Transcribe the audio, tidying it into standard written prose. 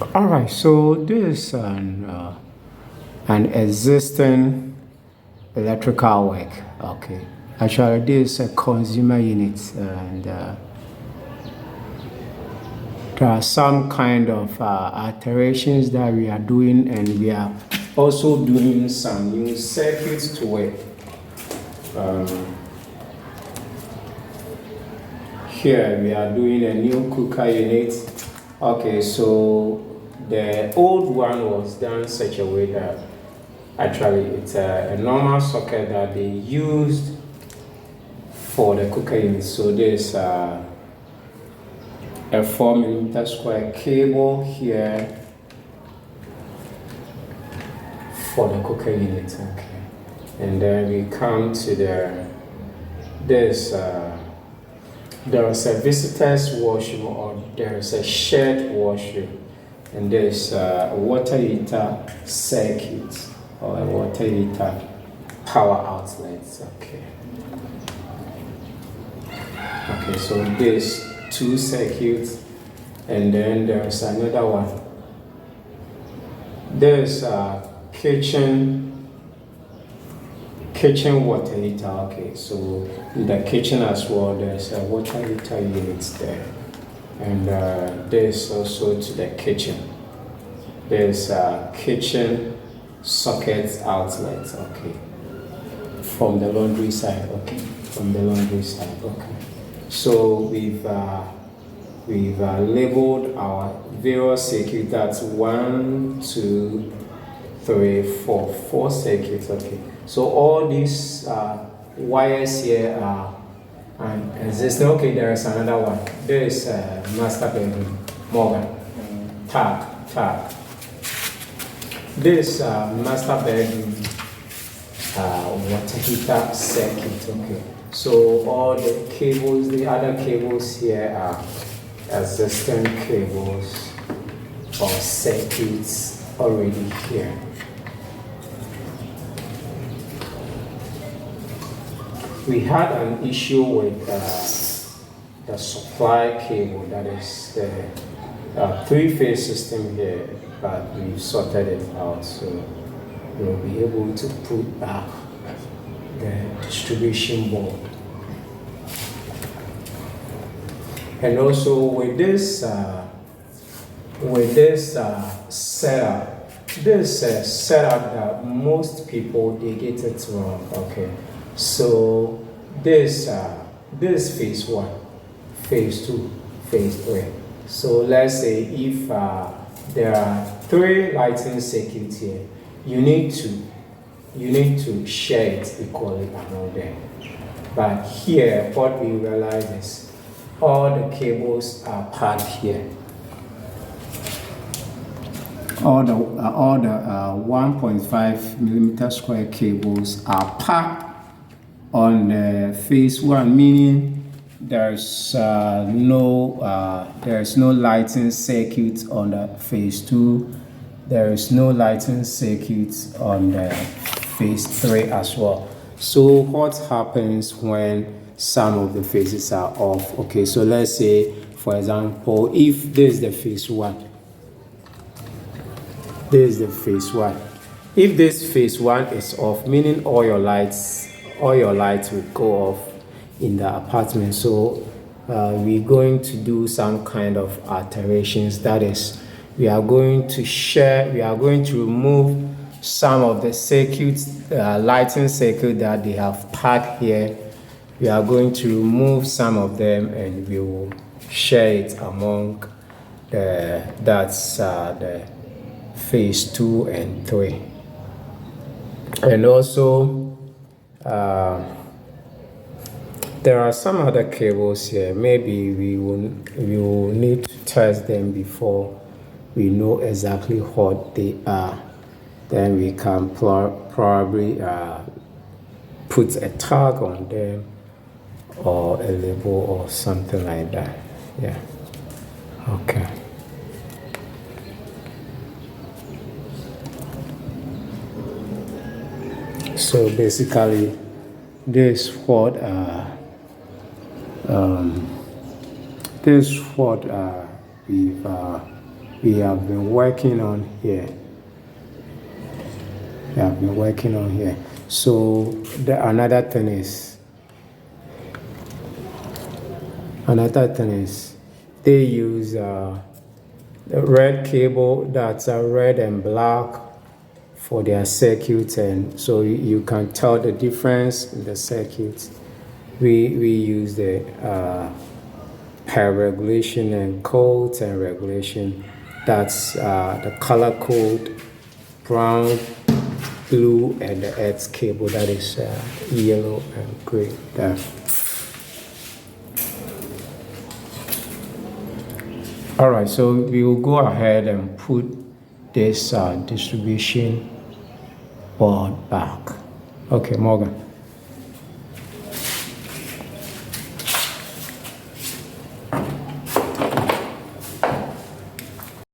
All right, so this is an existing electrical work. Okay, actually, this is a consumer unit, and there are some kind of alterations that we are doing, and we are also doing some new circuits to it. Here we are doing a new cooker unit. Okay, so the old one was done such a way that actually it's a normal socket that they used for the cooker unit. So there's a 4 mm square cable here for the cooker unit. Okay, and then we come to there is a visitor's washroom, or there is a shared washroom, and there's a water heater circuit or a water heater power outlet. Okay. Okay, so there's 2 circuits, and then there's another one. There's a kitchen water heater. Okay, so in the kitchen as well, there's a water heater unit there, and there's also to the kitchen. There's a kitchen socket outlet. Okay, from the laundry side. Okay, from the laundry side. Okay, so we've labeled our various circuits. That's 1, 2, 3, 4 circuits. Okay, so all these wires here are existing. Okay, there is another one. There is a master bedroom, Morgan. Tag. This master bedroom water heater circuit. Okay, so all the cables, the other cables here are existing cables or circuits already here. We had an issue with the supply cable, that is the 3-phase system here, but we sorted it out, so we'll be able to put back the distribution board. And also with this setup, this setup that most people, they get it wrong. Okay, so this phase 1, phase 2, phase 3. So let's say if there are 3 lighting circuits here, you need to share it equally among them. But here, what we realize is all the cables are packed here. All the 1.5 mm square cables are packed on the phase 1, meaning there's no lighting circuit on the phase 2. There is no lighting circuit on the phase 3 as well. So what happens when some of the phases are off? Okay, so let's say, for example, if this is the phase 1, this is the phase 1. If this phase 1 is off, meaning all your lights will go off in the apartment. So we're going to do some kind of alterations. That is, we are going to remove some of the circuits, lighting circuit that they have packed here. We are going to remove some of them, and we will share it among the phase 2 and 3. And also there are some other cables here. Maybe we will need to test them before we know exactly what they are. Then we can probably put a tag on them or a label or something like that. Yeah. Okay. So basically, this is what we have been working on here. So another thing is they use the red cable that's red and black for their circuits, and so you can tell the difference in the circuits. We use the hair regulation and codes and regulation. That's the color code, brown, blue, and the earth cable that is yellow and gray there. All right, so we will go ahead and put this distribution board back. Okay, Morgan.